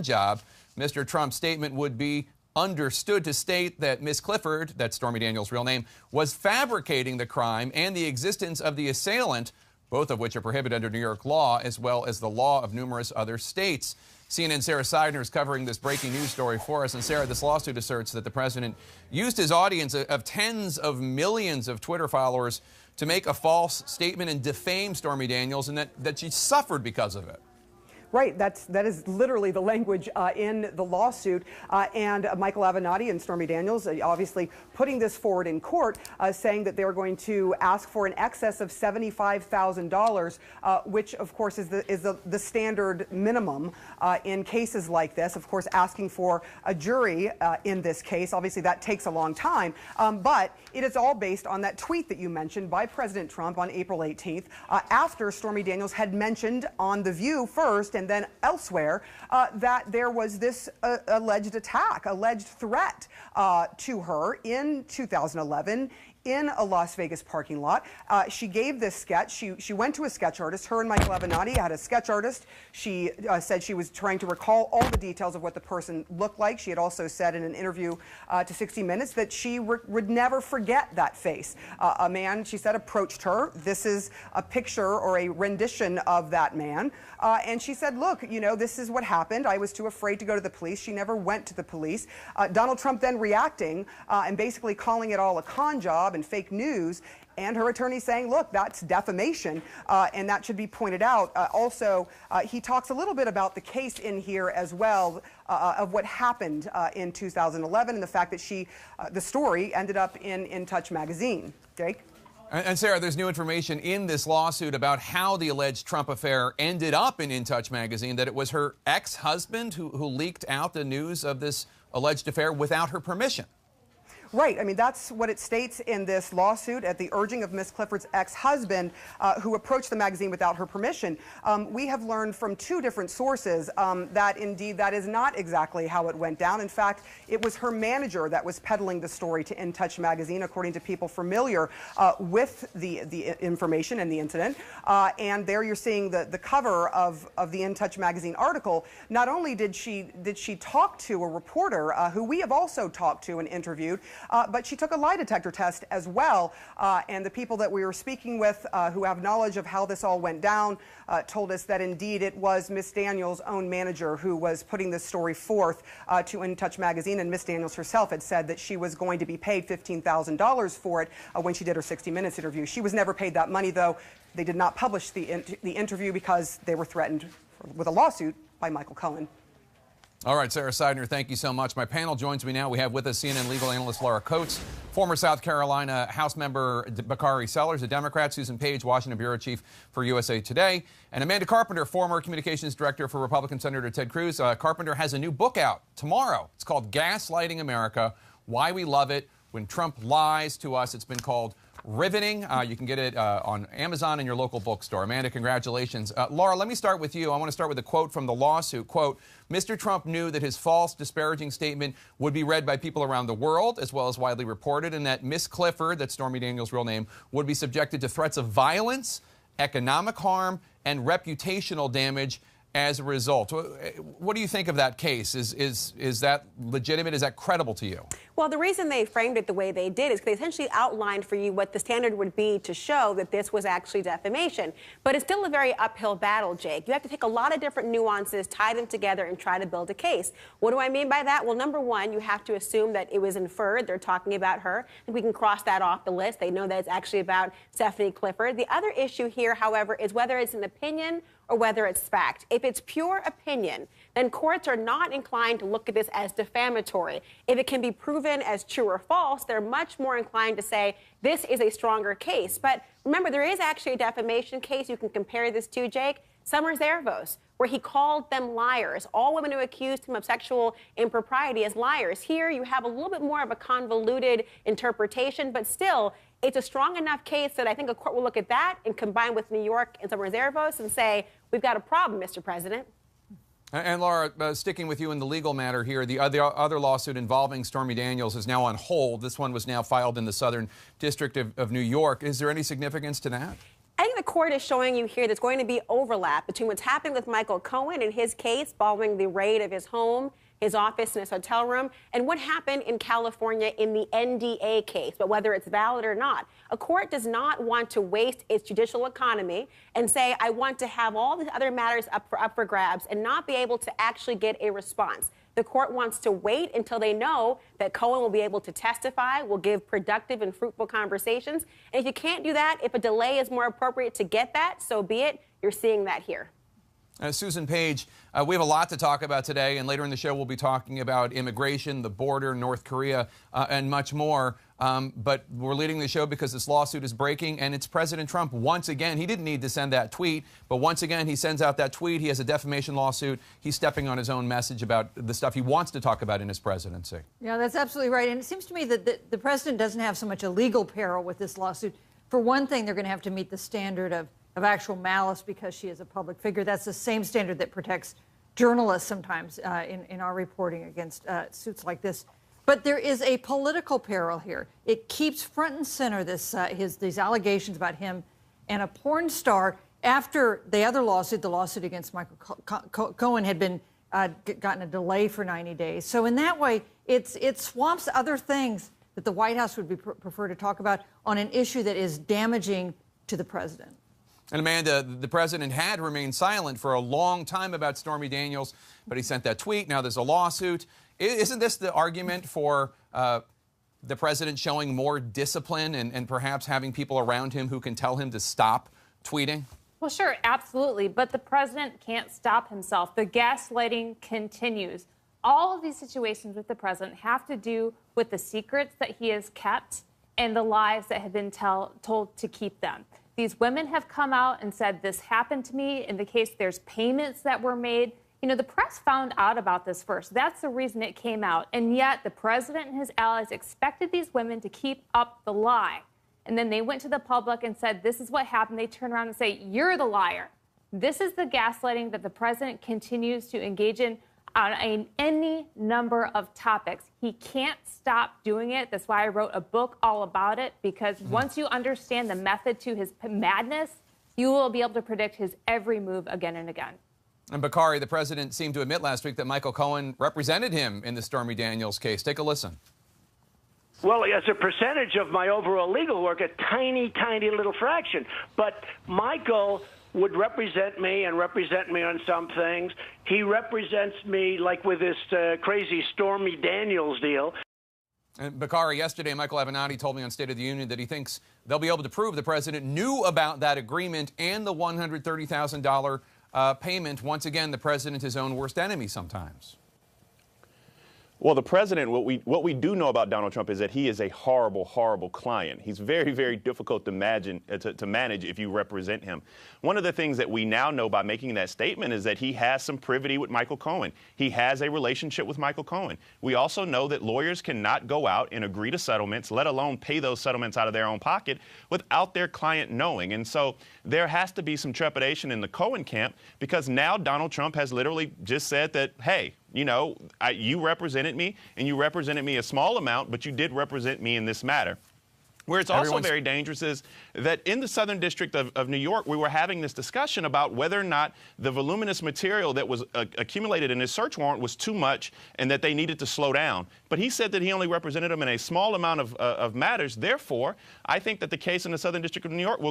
job. Mr. Trump's statement would be understood to state that Miss Clifford, that's Stormy Daniels' real name, was fabricating the crime and the existence of the assailant, both of which are prohibited under New York law, as well as the law of numerous other states. CNN's Sarah Seidner is covering this breaking news story for us. And Sarah, this lawsuit asserts that the president used his audience of tens of millions of Twitter followers to make a false statement and defame Stormy Daniels, and that she suffered because of it. Right, that is literally the language in the lawsuit, and Michael Avenatti and Stormy Daniels obviously putting this forward in court, saying that they're going to ask for an excess of $75,000, which of course is the standard minimum in cases like this. Of course, asking for a jury in this case, obviously that takes a long time, but it is all based on that tweet that you mentioned by President Trump on April 18th, after Stormy Daniels had mentioned on The View first and then elsewhere that there was this alleged attack, alleged threat to her in 2011 in a Las Vegas parking lot. She gave this sketch. She went to a sketch artist. Her and Michael Avenatti had a sketch artist. She said she was trying to recall all the details of what the person looked like. She had also said in an interview to 60 Minutes that she would never forget that face. A man, she said, approached her. This is a picture or a rendition of that man. And she said, look, you know, this is what happened. I was too afraid to go to the police. She never went to the police. Donald Trump then reacting and basically calling it all a con job and fake news, and her attorney saying, look, that's defamation, and that should be pointed out. Also, he talks a little bit about the case in here as well, of what happened in 2011 and the fact that the story ended up in Touch magazine. Jake? And Sarah, there's new information in this lawsuit about how the alleged Trump affair ended up in Touch magazine, that it was her ex-husband who leaked out the news of this alleged affair without her permission. Right. I mean, that's what it states in this lawsuit at the urging of Miss Clifford's ex-husband, who approached the magazine without her permission. We have learned from two different sources that indeed that is not exactly how it went down. In fact, it was her manager that was peddling the story to In Touch magazine, according to people familiar with the information and the incident. And there you're seeing the cover of the In Touch magazine article. Not only did she talk to a reporter who we have also talked to and interviewed, but she took a lie detector test as well, and the people that we were speaking with who have knowledge of how this all went down told us that indeed it was Miss Daniels' own manager who was putting this story forth to In Touch magazine, and Miss Daniels herself had said that she was going to be paid $15,000 for it when she did her 60 Minutes interview. She was never paid that money, though. They did not publish the interview because they were threatened with a lawsuit by Michael Cohen. All right, Sarah Seidner, thank you so much. My panel joins me now. We have with us CNN legal analyst Laura Coates, former South Carolina House member Bakari Sellers, a Democrat, Susan Page, Washington bureau chief for USA Today, and Amanda Carpenter, former communications director for Republican Senator Ted Cruz. Carpenter has a new book out tomorrow. It's called Gaslighting America, Why We Love It When Trump Lies to Us. It's been called riveting. You can get it on Amazon and your local bookstore. Amanda, congratulations. Laura, let me start with you. I want to start with a quote from the lawsuit. Quote, Mr. Trump knew that his false, disparaging statement would be read by people around the world, as well as widely reported, and that Miss Clifford, that's Stormy Daniels' real name, would be subjected to threats of violence, economic harm, and reputational damage as a result. What do you think of that case? Is that legitimate? Is that credible to you? Well, the reason they framed it the way they did is because they essentially outlined for you what the standard would be to show that this was actually defamation. But it's still a very uphill battle, Jake. You have to take a lot of different nuances, tie them together, and try to build a case. What do I mean by that? Well, number one, you have to assume that it was inferred. They're talking about her. I think we can cross that off the list. They know that it's actually about Stephanie Clifford. The other issue here, however, is whether it's an opinion or whether it's fact. If it's pure opinion, then courts are not inclined to look at this as defamatory. If it can be proven as true or false, they're much more inclined to say this is a stronger case. But remember, there is actually a defamation case you can compare this to, Jake. Summers Ervos, where he called them liars. All women who accused him of sexual impropriety as liars. Here, you have a little bit more of a convoluted interpretation, but still, it's a strong enough case that I think a court will look at that and combine with New York and Summers Ervos and say, we've got a problem, Mr. President. And Laura, sticking with you in the legal matter here, the other lawsuit involving Stormy Daniels is now on hold. This one was now filed in the Southern District of New York. Is there any significance to that? I think the court is showing you here there's going to be overlap between what's happening with Michael Cohen and his case following the raid of his home, his office, and his hotel room, and what happened in California in the NDA case, but whether it's valid or not. A court does not want to waste its judicial economy and say, I want to have all the other matters up for grabs and not be able to actually get a response. The court wants to wait until they know that Cohen will be able to testify, will give productive and fruitful conversations. And if you can't do that, if a delay is more appropriate to get that, so be it. You're seeing that here. Susan Page, we have a lot to talk about today, and later in the show we'll be talking about immigration, the border, North Korea, and much more. But we're leading the show because this lawsuit is breaking, and it's President Trump once again. He didn't need to send that tweet, but once again he sends out that tweet. He has a defamation lawsuit. He's stepping on his own message about the stuff he wants to talk about in his presidency. Yeah, that's absolutely right. And it seems to me that the president doesn't have so much a legal peril with this lawsuit. For one thing, they're going to have to meet the standard of actual malice because she is a public figure. That's the same standard that protects journalists sometimes in our reporting against suits like this. But there is a political peril here. It keeps front and center these allegations about him and a porn star after the other lawsuit, the lawsuit against Michael Cohen, had been gotten a delay for 90 days. So in that way, it swamps other things that the White House would prefer to talk about on an issue that is damaging to the president. And Amanda, the president had remained silent for a long time about Stormy Daniels, but he sent that tweet. Now there's a lawsuit. Isn't this the argument for the president showing more discipline and perhaps having people around him who can tell him to stop tweeting? Well, sure, absolutely. But the president can't stop himself. The gaslighting continues. All of these situations with the president have to do with the secrets that he has kept and the lies that have been told to keep them. These women have come out and said, this happened to me. In the case, there's payments that were made. You know, the press found out about this first. That's the reason it came out. And yet the president and his allies expected these women to keep up the lie. And then they went to the public and said, this is what happened. They turn around and say, you're the liar. This is the gaslighting that the president continues to engage in on any number of topics. He can't stop doing it. That's why I wrote a book all about it, because once you understand the method to his madness, you will be able to predict his every move again and again. And Bakari, the president seemed to admit last week that Michael Cohen represented him in the Stormy Daniels case. Take a listen. Well, as a percentage of my overall legal work, a tiny, tiny little fraction. But Michael would represent me and represent me on some things. He represents me like with this crazy Stormy Daniels deal. And Bakari, yesterday, Michael Avenatti told me on State of the Union that he thinks they'll be able to prove the president knew about that agreement and the $130,000 payment. Once again, the president, his own worst enemy sometimes. Well, the president, what we do know about Donald Trump is that he is a horrible, horrible client. He's very, very difficult to manage if you represent him. One of the things that we now know by making that statement is that he has some privity with Michael Cohen. He has a relationship with Michael Cohen. We also know that lawyers cannot go out and agree to settlements, let alone pay those settlements out of their own pocket, without their client knowing. And so there has to be some trepidation in the Cohen camp, because now Donald Trump has literally just said that, hey, you know, you represented me, and you represented me a small amount, but you did represent me in this matter. Where it's also very dangerous is that in the Southern District of New York, we were having this discussion about whether or not the voluminous material that was accumulated in his search warrant was too much and that they needed to slow down. But he said that he only represented him in a small amount of matters. Therefore, I think that the case in the Southern District of New York will